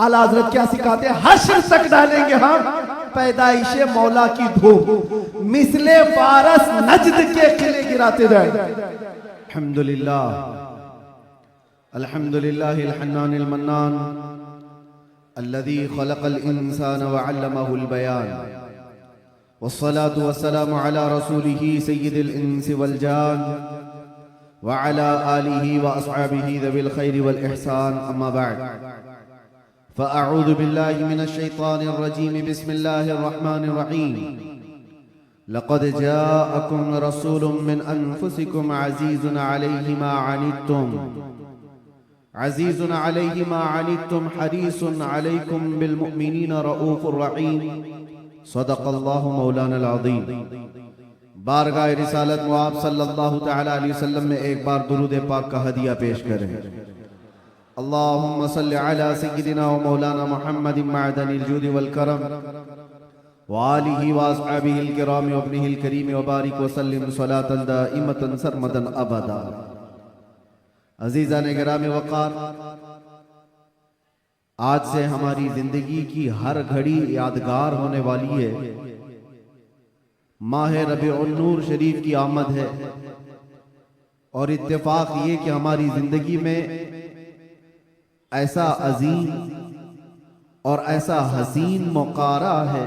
आला हजरत क्या सिखाते हैं, हश्र तक डालेंगे हम पैदाइशे मौला की धूप, मिसले फारस नजद के किले गिराते जाए। अल्हम्दुलिल्लाह अल्हम्दुलिल्लाहिल हन्नानिल मन्नान अल्लज़ी खलक़ल इंसान व अल्लमहुल बयान वस्सलातु वस्सलामु अला रसूलिही सय्यिदिल इंसी वल जान व अला आलिही व अस्हाबिही ज़विल खैरि वल इहसान, अम्मा बअद। फ़अऊज़ु बिल्लाहि मिनश शैतानिर रजीम, बिस्मिल्लाहिर रहमानिर रहीम। लक़द जाअकुम रसूलुम मिन अनफुसिकुम अज़ीज़ुन अलैहि मा अनित्तुम अज़ीज़ुन अलैहि मा अनित्तुम हरीसुन अलैकुम बिल मुमिनीना रऊफ़ुर रहीम। सदक़ल्लाहु मौलानल अज़ीम। बारगाह रिसालत मुआब सल्लल्लाहु तआला अलैहि वसल्लम में एक बार दुरूद पाक का हदिया पेश करें। अल्लाहुम्मा सल्लि अला सय्यिदिना व मौलाना मुहम्मदिन मअदनिल जूदि वल करम व आलिहि व अस्हाबिहिल किराम व इब्निहिल करीम व बारिक व सल्लिम सलातन दाइमतन सरमदन अबदा। अज़ीज़ान गिराम वक़ार, आज से हमारी जिंदगी की हर घड़ी यादगार होने वाली है। माह रबीउन नूर शरीफ की आमद है और इत्तेफाक ये कि हमारी जिंदगी में ऐसा अजीम और ऐसा हसीन मौका है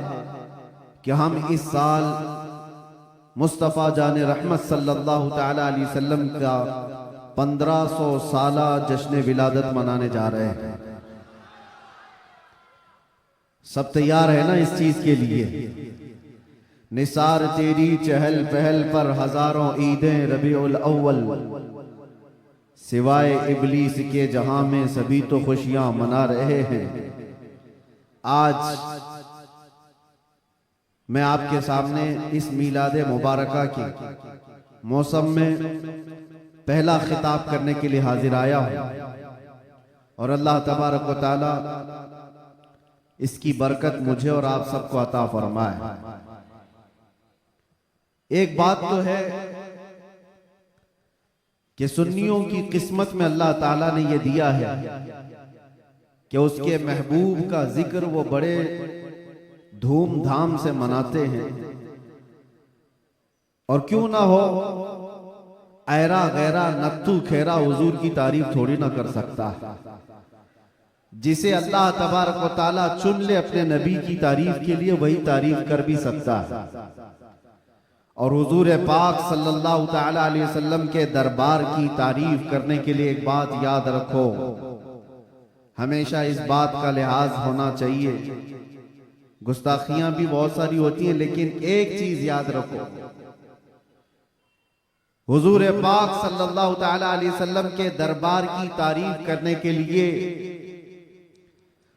कि हम इस साल मुस्तफ़ा जान रहमत सल्लल्लाहु तआला अलैहि वसल्लम का 1500 साला जश्न विलादत मनाने जा रहे हैं। सब तैयार है ना इस चीज के लिए? निसार तेरी चहल पहल पर हजारों ईदें रबीउल अव्वल, सिवाय इबलीस के जहां में सभी तो खुशियां मना रहे हैं। आज मैं आपके सामने इस मीलाद मुबारका के मौसम में पहला खिताब करने के लिए हाजिर आया हूं और अल्लाह तबारक व तआला इसकी बरकत मुझे और आप सबको अता फरमाए। एक बात तो है कि सुन्नियों की किस्मत में अल्लाह ताला ने यह दिया है कि उसके महबूब का जिक्र वो बड़े धूमधाम से मनाते हैं। और क्यों ना हो, ऐरा गैरा नत्थु खेरा हुजूर की तारीफ थोड़ी ना कर सकता। जिसे अल्लाह तबारक व ताला चुन ले अपने नबी की तारीफ के लिए, वही तारीफ कर भी सकता है। और हुजूर पाक सल्लल्लाहु तआला अलैहि वसल्लम के दरबार की तारीफ करने के लिए एक बात याद रखो, हमेशा इस बात का लिहाज होना चाहिए। गुस्ताखियां भी बहुत सारी होती हैं, लेकिन एक चीज याद रखो, हुजूर पाक सल्लल्लाहु तआला अलैहि वसल्लम के दरबार की तारीफ करने के लिए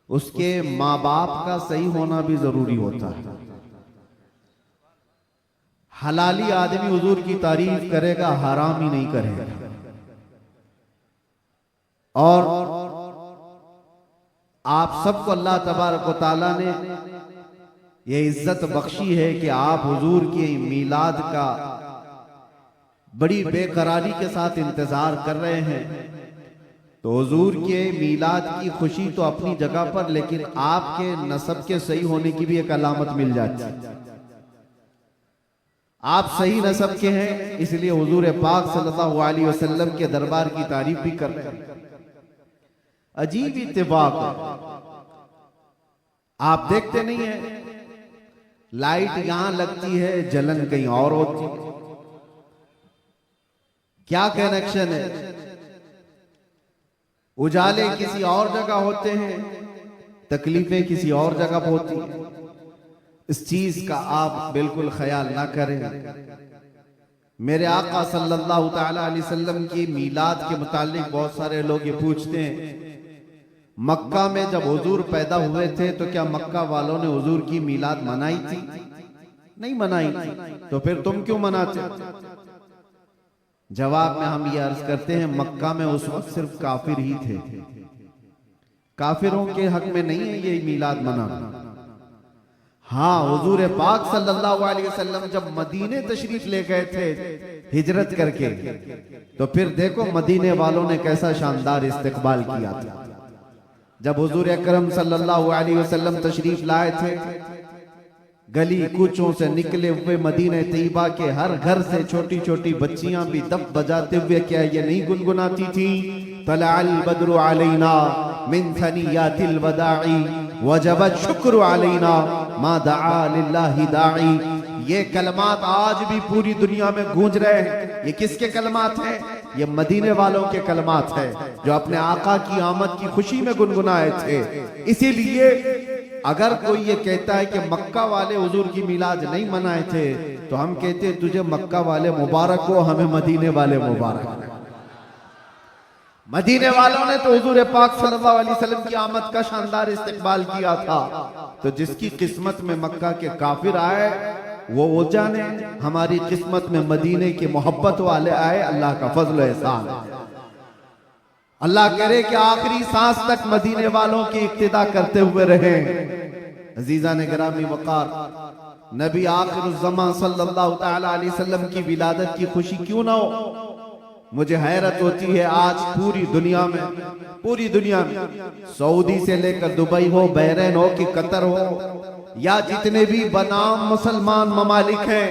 उसके माँ बाप का सही होना भी जरूरी होता है। हलाली आदमी हुजूर की तारीफ करेगा, हराम ही नहीं करेगा। और आप सबको अल्लाह तबारक व तआला ने ये इज्जत बख्शी है कि आप हुजूर के मीलाद का बड़ी बेकरारी के साथ इंतजार कर रहे हैं। तो हुजूर के मीलाद की खुशी तो अपनी जगह पर, लेकिन आपके नसब के सही होने की भी एक अलामत मिल जाती है। आप सही नसब के हैं, इसलिए हुजूर पाक सल्लल्लाहु अलैहि वसल्लम के दरबार की तारीफ भी कर रहे हैं। अजीब इत्तेफाक है, आप देखते नहीं है, लाइट यहां लगती है, जलन कहीं और होती है। क्या कनेक्शन है? उजाले किसी और जगह होते हैं, तकलीफें किसी और जगह होती हैं। इस चीज का आप बिल्कुल ख्याल ना करें। मेरे आका सल्लल्लाहु तआला अलैहि वसल्लम की मीलाद के मुतालिक बहुत सारे लोग ये पूछते हैं, मक्का में जब हुजूर पैदा हुए थे तो क्या मक्का वालों ने हुजूर की मीलाद मनाई थी? नहीं मनाई थी, तो फिर तुम क्यों मनाते? जवाब में हम ये अर्ज करते हैं, मक्का में उस वक्त सिर्फ काफिर ही थे, काफिरों के हक में नहीं है ये मीलाद मनाना। हाँ, हुजूर पाक सल्लल्लाहु अलैहि वसल्लम जब मदीने तशरीफ ले गए थे हिजरत करके, तो फिर देखो मदीने वालों ने कैसा शानदार इस्तकबाल किया था। जब हुजूर अकरम सल्लल्लाहु अलैहि वसल्लम तशरीफ लाए थे, गली कूचों से निकले हुए मदीने तैयबा के हर घर से छोटी छोटी बच्चियां भी दफ बजाते हुए क्या ये नहीं गुनगुनाती थी, तलअल बद्रु अलैना मिन सनियातिल वदाई वजबत शुक्र अलैना मा दआ लिल्लाहि दाई। ये कलमात आज भी पूरी दुनिया में गूंज रहे हैं। ये किसके कलमात हैं? ये मदीने वालों के कलमात हैं, जो अपने आका की आमद की खुशी में गुनगुनाए थे। इसीलिए अगर कोई ये कहता है कि मक्का वाले हुजूर की मिलाद नहीं मनाए थे, तो हम कहते हैं तुझे मक्का वाले मुबारक हो, हमें मदीने वाले मुबारक। मदीने वालों ने तो हुजूर पाक सल्लल्लाहु अलैहि वसल्लम की आमद का शानदार इस्तकबाल किया था। तो जिसकी किस्मत में मक्का के काफिर आए वो जाने, हमारी किस्मत में मदीने के मोहब्बत वाले आए, अल्लाह का फजल एहसान है। अल्लाह करे कि आखिरी सांस तक मदीने वालों की इक्तिदा करते हुए रहे। अजीजा ने गिरामी वकार, नबी आखिरुज़्ज़मान सल्लल्लाहु तआला अलैहि वसल्लम की विलादत की खुशी क्यों ना हो? मुझे हैरत होती है, आज पूरी दुनिया में सऊदी से लेकर दुबई हो, बहरीन हो कि कतर हो, या जितने भी बनाम मुसलमान ममालिक हैं,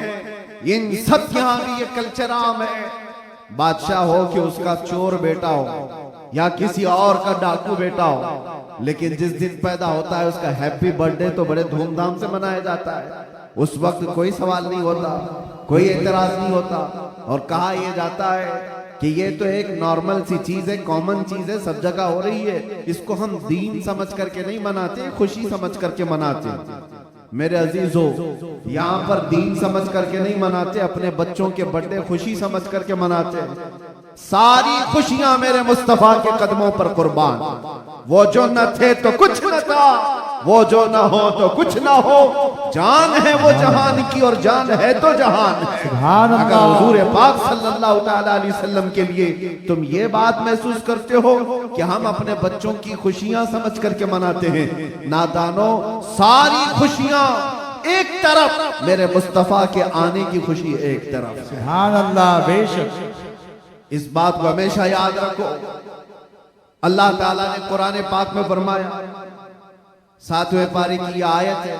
इन सब यहाँ भी ये कल्चर आम है। बादशाह हो कि उसका चोर बेटा हो या किसी और का डाकू बेटा हो, लेकिन जिस दिन पैदा होता है उसका हैप्पी बर्थडे तो बड़े धूमधाम से मनाया जाता है। उस वक्त कोई सवाल नहीं होता, कोई एतराज नहीं होता, और कहा यह जाता है कि ये तो एक नॉर्मल सी चीज है, कॉमन चीज है, सब जगह हो रही है, इसको हम दीन समझ करके नहीं मनाते, खुशी समझ करके मनाते। मेरे अजीजों, यहाँ पर दीन समझ करके नहीं मनाते, अपने बच्चों के बर्थडे खुशी समझ करके मनाते। सारी खुशियां मेरे मुस्तफा के कदमों पर कुर्बान। वो जो न थे तो कुछ न था, वो जो न हो तो कुछ न हो, जान है वो जहान की और जान है तो जहान है। अगर हुजूर पाक सल्लल्लाहु तआला अलैहि वसल्लम के लिए तुम ये बात महसूस करते हो कि हम अपने बच्चों की खुशियां समझ करके मनाते हैं, नादानो, सारी खुशियां एक तरफ, मेरे मुस्तफा के आने की खुशी एक तरफ। सुभान अल्लाह, बेशक। इस बात को हमेशा याद रखो। अल्लाह ताला ने कुरान पाक में फरमाया, 7वें पारे की आयत है,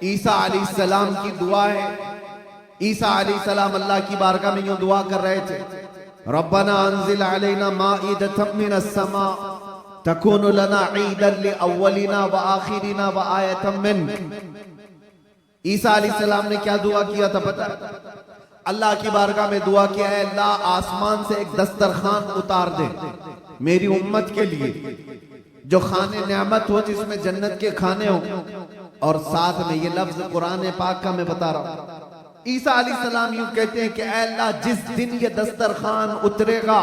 ईसा अलैहिस्सलाम की दुआ है। ईसा अलैहिस्सलाम अल्लाह की बारगाह में यूं दुआ कर रहे थे, रब्बना अंजिल अलैना माइदतम मिनस समा तकूनु लना ईदन लिअव्वलिना व आखिरिना व आयतम मिनक। ईसा अलैहिस्सलाम ने क्या दुआ किया था पता? अल्लाह की बारगाह में दुआ किया है, अल्लाह आसमान से एक दस्तरखान उतार दे मेरी उम्मत के लिए, जो खाने नेमत हो, जिसमें जन्नत के खाने हो। और साथ में ये लफ्ज कुरान पाक का मैं बता रहा हूं। ईसा अलैहिस्सलाम यूं कहते हैं कि अल्लाह, जिस दिन ये दस्तरखान उतरेगा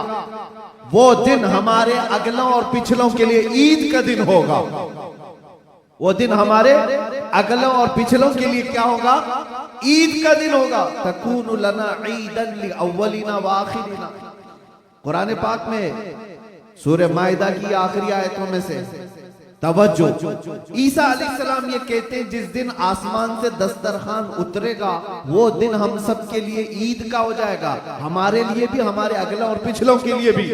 वो दिन हमारे अगलों और पिछलों के लिए ईद का दिन होगा। वो दिन हमारे अगलों और पिछलों के लिए क्या होगा? ईद का दिन होगा। तकूनु लना ईदन लिअव्वलिना व आखिरिना। कुरान पाक में सूरह माइदा की आखिरी आयतों में से तवज्जो, ईसा अलैहिस्सलाम ये कहते हैं, जिस दिन आसमान से दस्तरखान उतरेगा वो दिन हम सब के लिए ईद का हो जाएगा, हमारे लिए भी, हमारे अगला और पिछलों के लिए भी।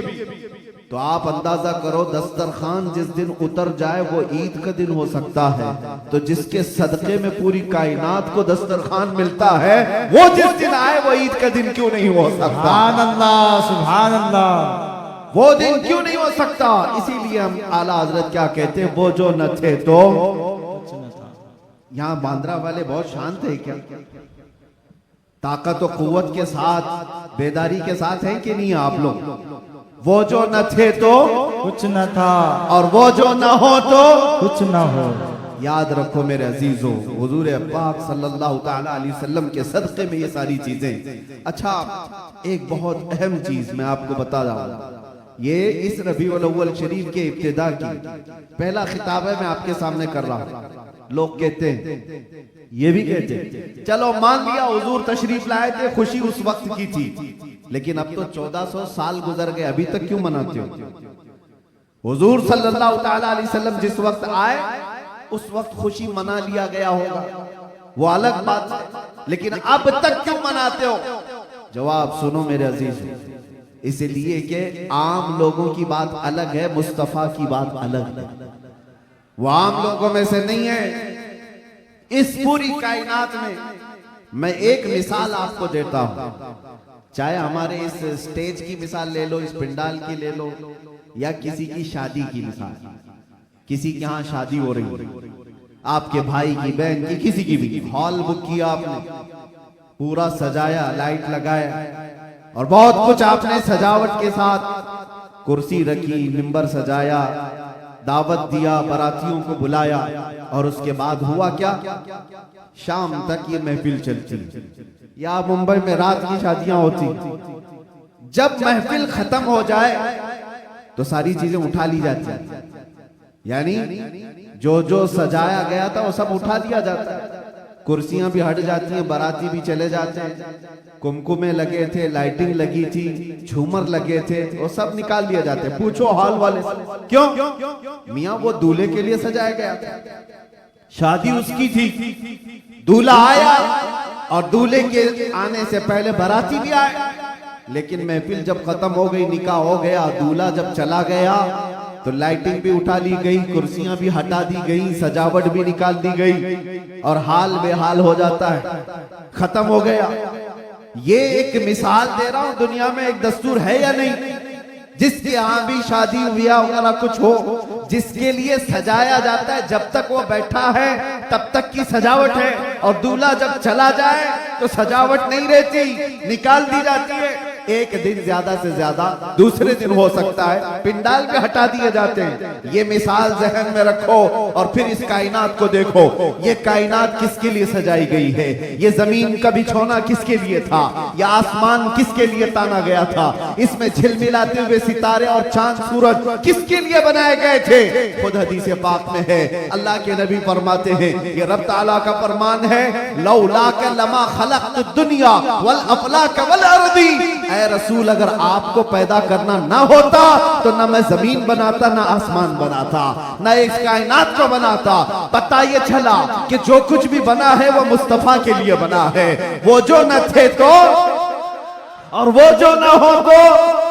तो आप अंदाजा करो, दस्तरखान जिस दिन उतर जाए वो ईद का दिन हो सकता है, तो जिसके सदके में पूरी कायनात को दस्तरखान मिलता है, वो जिस दिन आए वो ईद का दिन क्यों नहीं हो सकता? सुभान अल्लाह, सुभान अल्लाह, वो दिन क्यों नहीं हो सकता? इसीलिए हम आला हजरत क्या कहते हैं, वो जो न थे तो यहाँ बांद्रा वाले बहुत शांत है क्या? ताकत और कुव्वत के साथ, बेदारी के साथ हैं कि नहीं आप लोग? वो जो न थे तो कुछ न था, और वो जो न हो तो कुछ न हो। याद रखो मेरे अजीजों, हुजूर पाक सल्लल्लाहु तआला अलैहि वसल्लम के सदक़े में ये सारी चीजें। अच्छा, एक बहुत अहम चीज मैं आपको बता रहा हूं, ये इस रबीउल अव्वल शरीफ के इब्तिदा की पहला खिताब है, मैं आपके सामने कर रहा हूं। लोग कहते हैं, ये भी कहते हैं, चलो मान लिया हुजूर तशरीफ लाए थे, खुशी उस वक्त की थी, लेकिन अब तो 1400 साल गुजर गए, अभी तक क्यों मनाते हो? हुजूर सल्लल्लाहु तआला अलैहि वसल्लम जिस वक्त आए उस वक्त खुशी मना लिया गया होगा, वो अलग बात है, लेकिन अब तक क्यों मनाते हो? जवाब सुनो मेरे अजीज, इसलिए कि आम लोगों की बात अलग है, मुस्तफा की बात अलग है। वो आम लोगों में से नहीं है। इस पूरी कायनात में मैं एक मिसाल आपको देता हूं, चाहे हमारे इस स्टेज की मिसाल ले लो, इस पंडाल की ले लो, या किसी की शादी की मिसाल। किसी के यहाँ शादी हो रही है, आपके भाई की, बहन की, किसी की भी, हॉल बुक किया आपने, पूरा सजाया, लाइट लगाया और बहुत कुछ आपने सजावट के साथ, कुर्सी रखी, मिंबर सजाया, दावत दिया, बारातियों को बुलाया, और उसके बाद हुआ क्या? शाम तक ये महफिल चलती। या मुंबई में रात की शादियां होती, जब महफिल खत्म हो जाए तो सारी चीजें उठा ली जाती, यानी जो जो सजाया गया था वो सब उठा लिया जाता है। कुर्सियां भी हट जाती हैं, बाराती भी चले जाते हैं, कुमकुमे लगे थे, लाइटिंग लगी थी, झूमर लगे थे, वो सब निकाल लिया जाते हैं। पूछो हॉल वाले से, क्यों? मियां वो दूल्हे के लिए सजाया गया था, शादी उसकी थी, दूल्हा आया और दूल्हे के आने से पहले बाराती भी आए, लेकिन महफिल जब खत्म हो गई, निकाह हो गया, दूल्हा जब चला गया तो लाइटिंग भी उठा ली गई, कुर्सियां भी हटा दी गई, सजावट भी निकाल दी गई, और हाल बेहाल हो जाता है, खत्म हो गया। ये एक मिसाल दे रहा हूं, दुनिया में एक दस्तूर है या नहीं, जिसके यहाँ भी शादी ब्याह वगैरह कुछ हो, जिसके लिए सजाया जाता है, जब तक वो बैठा है तब तक की सजावट है, और दूल्हा जब चला जाए तो सजावट नहीं रहती, निकाल दी जाती है। एक दिन ज्यादा से ज्यादा दूसरे दिन हो सकता है, पिंडाल पे हटा दिए जाते हैं। ये मिसाल जहन में रखो और फिर इस कायनात को देखो, ये कायनात किसके लिए सजाई गई है? ये जमीन का बिछौना किसके लिए था? यह आसमान किसके लिए ताना गया था? इसमें झिलमिलाते हुए सितारे और चांद सूरज किसके लिए बनाए गए थे? खुद हदीस पाक में है, अल्लाह के नबी फरमाते हैं, ये रब ताला का फरमान है, लौला का लमा खलक़्तुद दुनिया वल अफलाक वल अर्दी। ऐ रसूल, अगर आपको पैदा करना ना होता तो ना मैं जमीन बनाता, ना आसमान बनाता, ना इस कायनात को बनाता। पता ये चला कि जो कुछ भी बना है वो मुस्तफा के लिए बना है। वो जो न थे तो और वो जो ना हो तो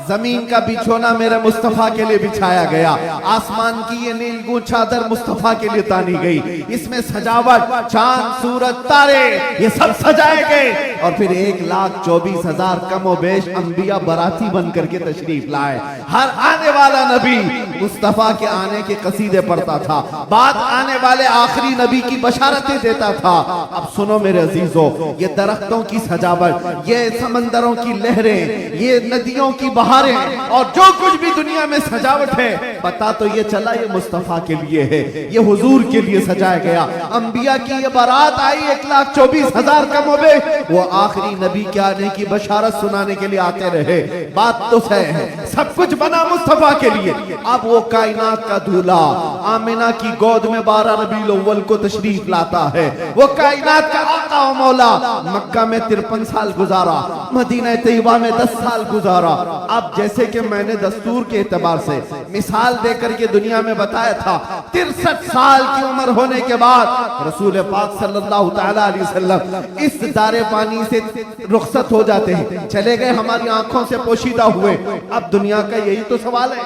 जमीन का बिछोना मेरे मुस्तफा के लिए बिछाया गया, आसमान की ये नीलगू चादर मुस्तफा के लिए तानी गई, इसमें सजावट, चांद सूरज तारे ये सब सजाए गए, और फिर 1,24,000 कम बेश अंबिया बाराती बन करके तशरीफ लाए। हर आने वाला नबी मुस्तफा के आने के कसीदे पढ़ता था, बाद आने वाले आखिरी नबी की बशारतें देता था। अब सुनो मेरे अजीजों, ये दरख्तों की सजावट, ये समंदरों की लहरें, ये नदियों की बहारें और जो कुछ भी दुनिया में सजावट है, पता तो ये चला ये मुस्तफा के लिए है, ये हुजूर के लिए सजाया गया। अंबिया की ये बारात आई 1,24,000 कम हो गए, वो आखिरी नबी के आने की बशारत सुनाने के लिए आते रहे। बात तो सही है, सब कुछ बना मुस्तफा के लिए। अब वो कायनात का दूल्हा आमिना की गोद में 12 रबीउल अव्वल को तशरीफ लाता है। वो कायनात का आका और मौला मक्का में 53 साल गुजारा, मदीना तैयबा में 10 साल गुजारा। अब जैसे कि मैंने दस्तूर के एतबार से मिसाल देकर के दुनिया में बताया था, 63 साल की उम्र होने के बाद रसूल पाक सल्लल्लाहु तआला अलैहि वसल्लम इस दारे पानी से रुखसत हो जाते हैं, चले गए, हमारी आंखों से पोशीदा हुए। अब दुनिया का यही तो सवाल है,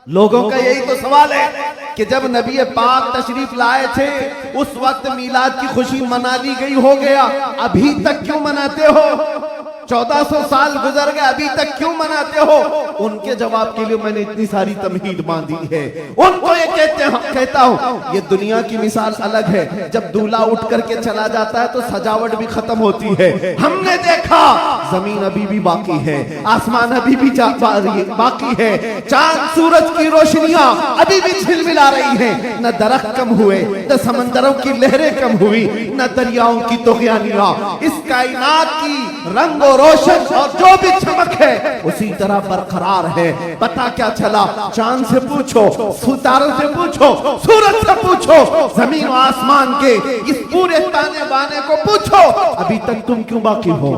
लोगों का यही तो सवाल है कि जब नबी पाक तशरीफ लाए थे उस वक्त मीलाद की खुशी मना ली गई, हो गया, अभी तक क्यों मनाते हो? 1400 साल गुजर गए, अभी तक क्यों मनाते हो? उनके जवाब के लिए मैंने इतनी सारी तमहीद बांधी है। उनको ये कहता हूं, ये दुनिया की मिसाल अलग है। जब दूल्हा उठ करके चला जाता है तो सजावट भी खत्म होती है। हमने देखा जमीन अभी भी बाकी है, आसमान अभी भी बाकी है, चांद सूरज की रोशनियां अभी भी झिलमिला रही हैं। न दरख्त कम हुए, न समंदरों की लहरें कम हुई, न दरियाओं की तुग़यानियां। इस कायनात की रंग और रोशन और जो भी चमक है उसी तरह बरकरार है। पता क्या चला? चांद से पूछो, सितारों से पूछो, सूरज से पूछो, जमीन और आसमान के इस पूरे ताने बाने को पूछो, अभी तक तुम क्यों बाकी हो?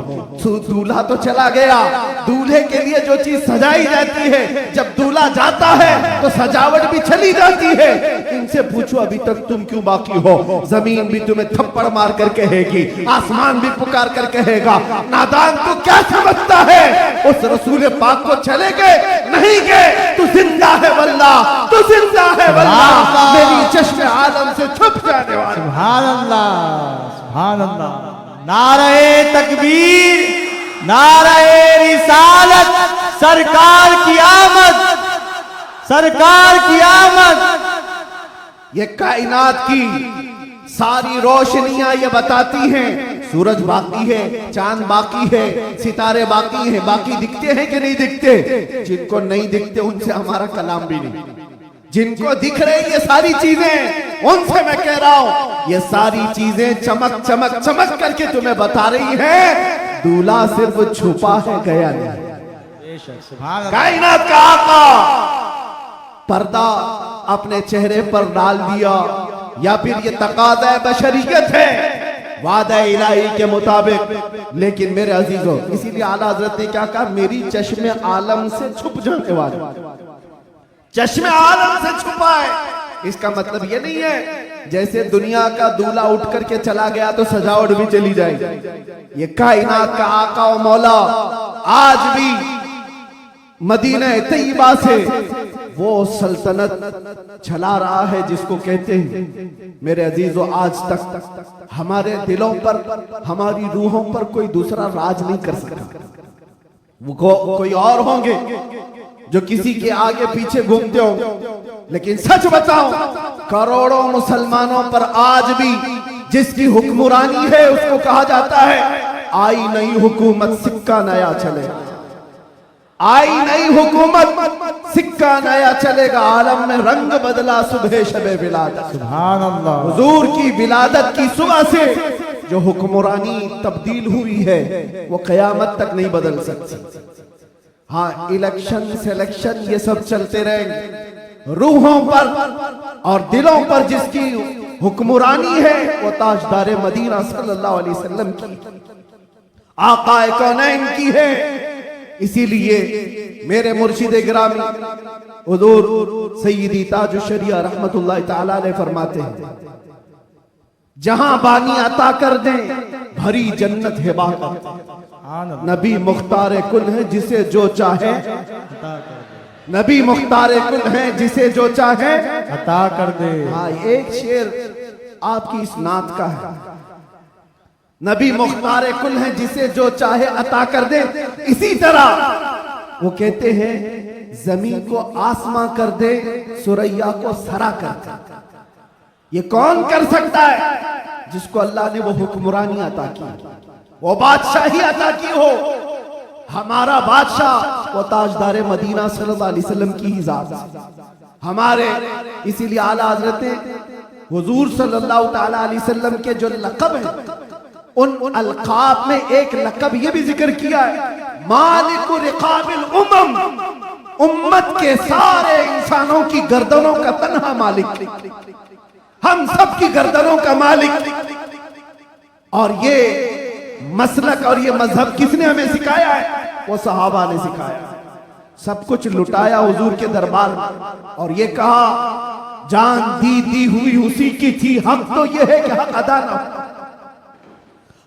दूल्हा तो चला गया, दूल्हे के लिए जो चीज सजाई जाती है, जब दूल्हा जाता है तो सजावट भी चली जाती है। इनसे पूछो अभी तक तुम क्यों बाकी हो? जमीन भी तुम्हें थप्पड़ मार कर कहेगी, आसमान भी पुकार कर कहेगा, नादान तू क्या समझता है? उस रसूल पाक को चले गए नहीं गए, तू जिंदा है वल्लाह, तू जिंदा है वल्लाह। सुभान अल्लाह। नारे तकबीर, नारे रिसालत, सरकार की आमद, सरकार की आमद। ये कायनात की सारी रोशनियां ये बताती हैं, सूरज बाकी है, चांद बाकी है, सितारे बाकी हैं, बाकी दिखते हैं कि नहीं दिखते? जिनको नहीं दिखते उनसे हमारा कलाम भी नहीं। जिनको दिख रहे ये सारी चीजें, उनसे मैं कह रहा हूं ये सारी चीजें चमक चमक चमक करके तुम्हें बता रही है, दूल्हा सिर्फ छुपा है, गया नहीं। सुभान अल्लाह। कायनात का आका पर्दा अपने चेहरे पर डाल दिया, या फिर ये तकाज़ा बशरियत है वादा इलाही के मुताबिक। लेकिन मेरे अजीजों, इसीलिए आला हजरत ने क्या कहा, मेरी चश्मे आलम से छुप जाने वाले, चश्मे आलम से छुपा है। इसका मतलब ये नहीं है जैसे दुनिया का दूल्हा उठ करके चला गया तो सजावट भी चली जाएगी। ये कायनात का आका और मौला आज भी मदीना तैयबा से वो सल्तनत चला रहा है जिसको कहते हैं। मेरे अजीजों, आज तक हमारे दिलों पर, हमारी रूहों पर कोई दूसरा राज नहीं कर सकता। वो कोई और होंगे जो किसी के आगे पीछे घूमते हो, लेकिन सच बताओ, करोड़ों मुसलमानों पर आज भी जिसकी हुक्मरानी है उसको कहा जाता है आई नई हुकूमत सिक्का नया चलेगा, आई नई हुकूमत सिक्का नया चलेगा। आलम में रंग बदला सुबह शबे विलादत, सुभान अल्लाह। हुजूर की विलादत की सुबह से जो हुक्मरानी तब्दील हुई है वो कयामत तक नहीं बदल सकती। हाँ, इलेक्शन सिलेक्शन ये सब चलते रहेंगे, रूहों पर और दिलों पर जिसकी हुक्मरानी है वो ताजदारे मदीना सल्लल्लाहु अलैहि वसल्लम की, आकाए कौनैन की है। इसीलिए मेरे मुर्शिद गिरामी हुजूर सय्यदी ताजुश शरिया रहमतुल्लाह तआला अलैह फरमाते हैं, जहां बानी अता कर दे भरी जन्नत हिबा कर। नबी मुख्तार कुल है जिसे जो चाहे, नबी मुख्तार कुल है जिसे जो चाहे अता कर दे। हाँ, एक शेर आपकी इस नात का है, नबी मुख्तार कुल है जिसे जो चाहे अता कर दे। इसी तरह वो कहते हैं जमीन को आसमां कर दे, सुरैया को सरा कर दे। ये कौन कर सकता है? जिसको अल्लाह ने वो हुक्मरानी अता की, वो बादशाही अता की हो। हमारा बादशाह वो ताजदारे मदीना सल्लल्लाहु अलैहि वसल्लम की ही जात हमारे। इसीलिए आला हजरत हुजूर सल्लल्लाहु तआला अलैहि वसल्लम के जो लक़ब है, उन अलक़ाब में एक लक़ब ये भी जिक्र किया है, मालिकु रिक़ाबिल उम्म, उम्मत के सारे इंसानों की गर्दनों का तन्हा मालिक, हम सब की गर्दनों का मालिक। और ये मसलक और ये मजहब किसने हमें सिखाया है? वो सहाबा ने सिखाया। सब कुछ लुटाया हुजूर के दरबार में और ये कहा जान दी हुई उसी की थी, हक तो ये है कि हक अदा ना हो।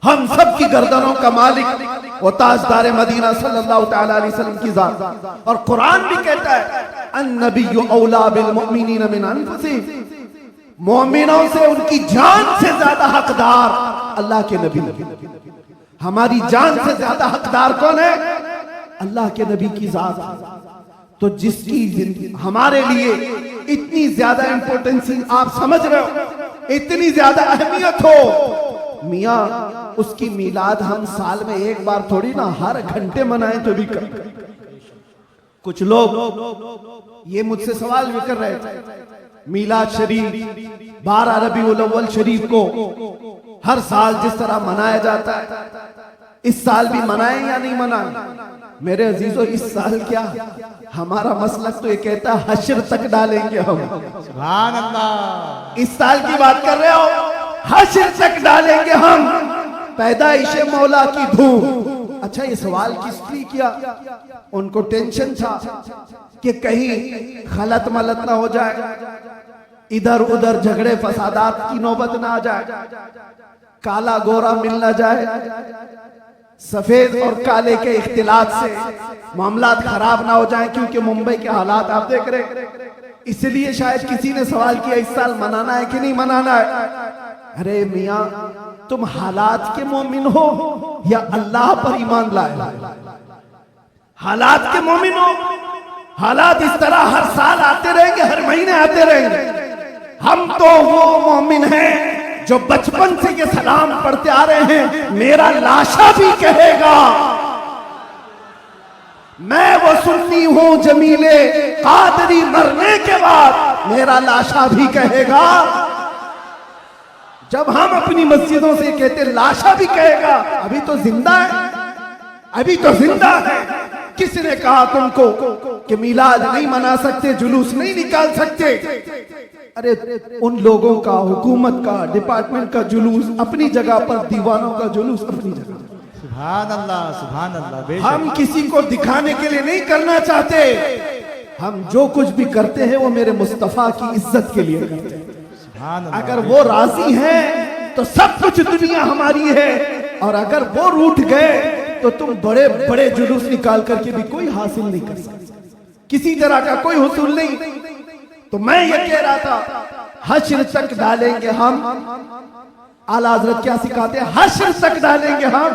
हम सब की गर्दनों का मालिक वो ताजदारे मदीना सल्लल्लाहु तआला अलैहि वसल्लम की जात। और कुरान भी कहता है अन्नबिय्यु औला बिल मुमिनीना मिन अनफुसिहिम, मोमिनों से उनकी जान से ज्यादा हकदार अल्लाह के नबी। हमारी जान से ज्यादा हकदार कौन है? अल्लाह के नबी की जात। तो जिसकी जिंदगी हमारे लिए इतनी ज्यादा इंपॉर्टेंस आप समझ रहे हो, इतनी ज्यादा अहमियत हो, मियाँ उसकी मिलाद हम साल में एक बार थोड़ी ना हर घंटे मनाएं तो भी कर। कुछ लोग ये मुझसे सवाल भी कर रहे थे, मिलाद शरीफ 12 रबीउल अव्वल शरीफ को हर साल जिस तरह मनाया जाता है इस साल भी मनाएं या नहीं मनाएं? मेरे अजीजों, इस साल क्या हमारा मसलक तो ये कहता है हश्र तक डालेंगे हम। सुभान अल्लाह। इस साल की बात कर रहे हो, हश्र तक डालेंगे हम, पैदाइश मौला की धूम। अच्छा, ये सवाल किस लिए किया? उनको टेंशन था कि कहीं गलत मलत ना हो जाए, इधर उधर झगड़े फसादात की नौबत ना आ जाए, काला गोरा मिल ना जाए, सफेद और काले के इख्तिलात से मामलात खराब ना हो जाएं, क्योंकि मुंबई के हालात आप देख रहे। इसलिए शायद किसी ने सवाल किया इस साल मनाना है कि नहीं मनाना है। अरे मियां, तुम हालात के मोमिन हो या अल्लाह पर ईमान लाए? हालात के मोमिन हो। हालात इस तरह हर साल आते रहेंगे, हर महीने आते रहेंगे। हम तो वो मोमिन हैं जो बचपन से ये सलाम पढ़ते आ रहे हैं, मेरा लाशा भी कहेगा। मैं वो सुन्नी हूं जमीले कादरी, मरने के बाद मेरा लाशा भी कहेगा। जब हम अपनी मस्जिदों से कहते लाशा भी कहेगा, अभी तो जिंदा है, अभी तो जिंदा है। किसने कहा तुमको कि मिलाद नहीं मना सकते, जुलूस नहीं निकाल सकते? अरे उन लोगों का, हुकूमत का, डिपार्टमेंट का जुलूस अपनी जगह पर, दीवानों का जुलूस अपनी जगह। सुभान अल्लाह, सुभान अल्लाह। हम किसी को दिखाने के लिए नहीं करना चाहते। हम जो कुछ भी करते हैं वो मेरे मुस्तफा की इज्जत के लिए करते हैं। सुभान अल्लाह। अगर वो राजी हैं तो सब कुछ दुनिया हमारी है, और अगर वो रूठ गए तो तुम बड़े बड़े जुलूस निकाल करके भी कोई हासिल नहीं कर सकते, किसी तरह का कोई हुसूल नहीं। तो मैं ये कह रहा था, हश्र तक डालेंगे हम, आला हजरत क्या सिखाते हैं, हश्र तक डालेंगे हम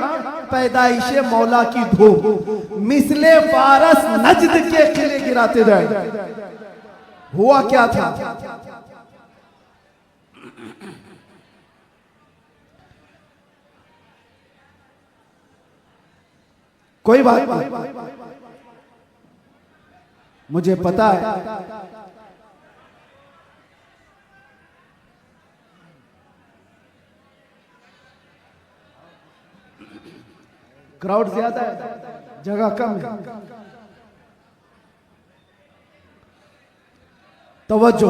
पैदाइशे मौला की धूप, मिसले फारस नजद के किले गिराते जाए। हुआ क्या था? कोई बात नहीं, मुझे पता है क्राउड ज्यादा है, जगह कम है। तवज्जो,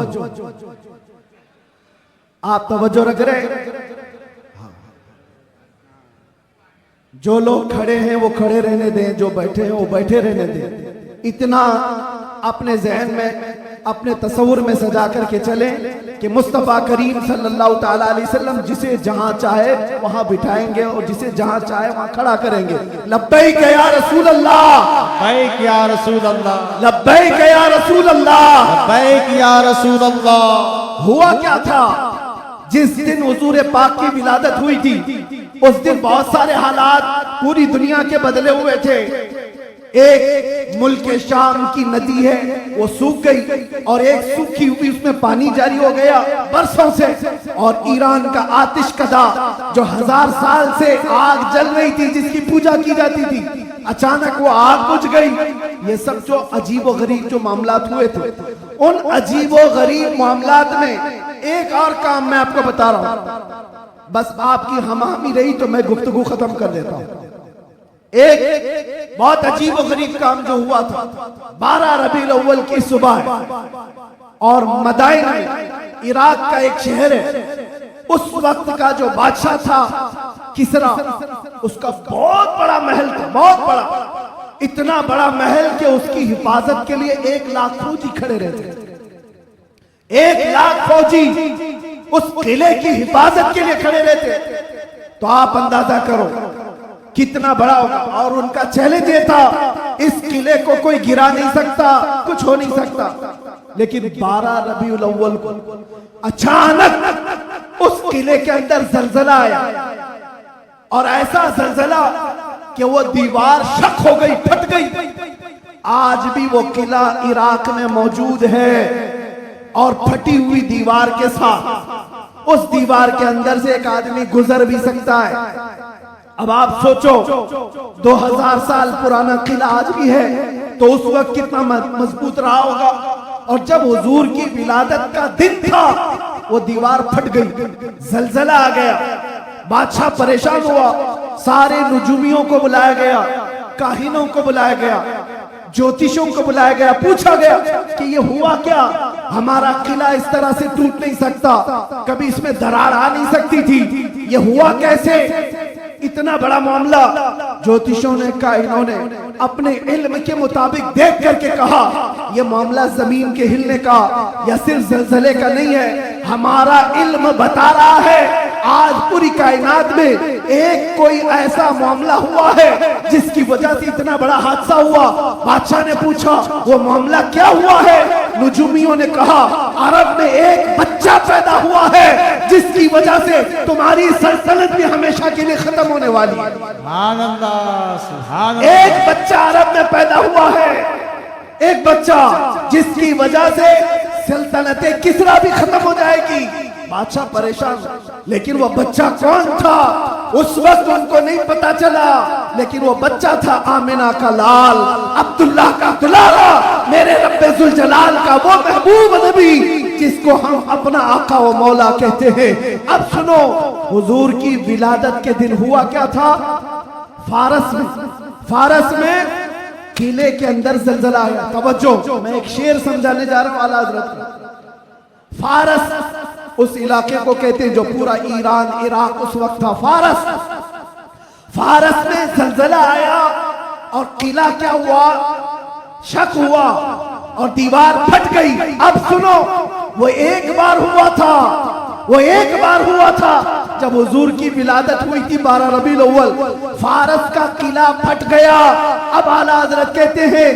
आप तवज्जो रख रहे हैं। जो लोग खड़े हैं वो खड़े रहने दें, जो बैठे हैं वो बैठे रहने दें। इतना अपने जहन में, अपने तस्वुर में सजा करके चलें कि मुस्तफा करीम सल्लल्लाहु ताला अलैहि वसल्लम जिसे जहां चाहे वहां बिठाएंगे और जिसे जहां चाहे वहां खड़ा करेंगे। लब्बैक या रसूल अल्लाह, लब्बैक या रसूल अल्लाह, लब्बैक या रसूल अल्लाह, लब्बैक या रसूल अल्लाह। हुआ क्या था? जिस दिन हुजूर पाक की विलादत हुई थी, उस दिन बहुत सारे हालात पूरी दुनिया के बदले हुए थे। एक मुल्क शाम की नदी है वो सूख गई, और एक सूखी हुई उसमें पानी जारी हो गया बरसों से। और ईरान का आतिश कदा जो 1000 साल से आग जल रही थी, जिसकी पूजा की जाती थी, अचानक वो आग बुझ गई। ये सब जो अजीबो गरीब जो मामलात हुए थे, उन अजीबो गरीब मामलात में एक और काम मैं आपको बता रहा हूं, बस आपकी हमामी रही तो मैं गुफ्तगू खत्म कर देता हूं। एक बहुत अजीब और गरीब काम जो हुआ था, 12 रबीउल अव्वल की सुबह, और मदाइन में, इराक का एक शहर है, उस वक्त का जो बादशाह था किसरा, उसका बहुत बड़ा महल था, बहुत बड़ा, इतना बड़ा महल कि उसकी हिफाजत के लिए 1 लाख फौजी खड़े रहते थे। 1 लाख फौजी उस किले की हिफाजत के लिए खड़े रहते। तो आप अंदाजा करो कितना बड़ा होगा। और उनका चैलेंज ये था, इस किले को कोई गिरा नहीं सकता, कुछ हो नहीं सकता। लेकिन 12 रबीउल अव्वल को अचानक उस किले के अंदर जलजला आया, और ऐसा जलजला कि वो दीवार शक हो गई, फट गई। आज भी वो किला इराक में मौजूद है, और फटी हुई दीवार के साथ उस दीवार के अंदर से एक आदमी गुजर भी सकता है। अब आप सोचो, 2000 साल पुराना किला आज भी है, तो उस वक्त कितना मजबूत रहा होगा। और जब हुजूर की विलादत का दिन था, वो दीवार फट गई, जलजला आ गया, बादशाह परेशान हुआ, सारे नुजूमियों को बुलाया गया, काहिनों को बुलाया गया, ज्योतिषों को बुलाया गया, पूछा गया कि ये हुआ क्या, हमारा किला इस तरह से टूट नहीं सकता, कभी इसमें दरार आ नहीं सकती थी, ये हुआ कैसे, इतना बड़ा मामला। ज्योतिषों ने, काहिनों ने अपने इल्म के मुताबिक देख करके कहा, यह मामला जमीन के हिलने का या सिर्फ जलजले का नहीं है, हमारा इल्म बता रहा है आज पूरी कायनात में एक कोई ऐसा मामला हुआ है जिसकी वजह से इतना बड़ा हादसा हुआ। बादशाह ने पूछा वो मामला क्या हुआ है? नुजूमियों ने कहा अरब में एक बच्चा पैदा हुआ है जिसकी वजह से तुम्हारी सल्तनत भी हमेशा के लिए खत्म होने वाली है। सुभान अल्लाह, सुभान अल्लाह। एक बच्चा अरब में पैदा हुआ है, एक बच्चा जिसकी वजह से सल्तनत किसरा भी खत्म हो जाएगी। बादशाह परेशान, लेकिन वो बच्चा कौन था उस वक्त उनको नहीं पता चला, लेकिन वो बच्चा था आमिना का लाल, अब्दुल्लाह का दुलारा, मेरे रब्बे जुल जलाल का वो महबूब नबी जिसको हम अपना आका व मौला कहते हैं। अब सुनो, हुजूर की विलादत के दिन हुआ क्या था। फारस में किले के अंदर जलजला आया। तवज्जो, मैं एक शेर समझाने जा रहा हूं आला हज़रत। फारस उस इलाके को कहते हैं जो पूरा ईरान इराक उस वक्त था। फारस में जलजला आया और किला क्या हुआ, शक हुआ और दीवार फट गई। अब सुनो, वो एक बार हुआ था जब हुजूर की विलादत हुई थी 12 रबीउल अव्वल, फारस का किला फट गया। अब आला हज़रत कहते हैं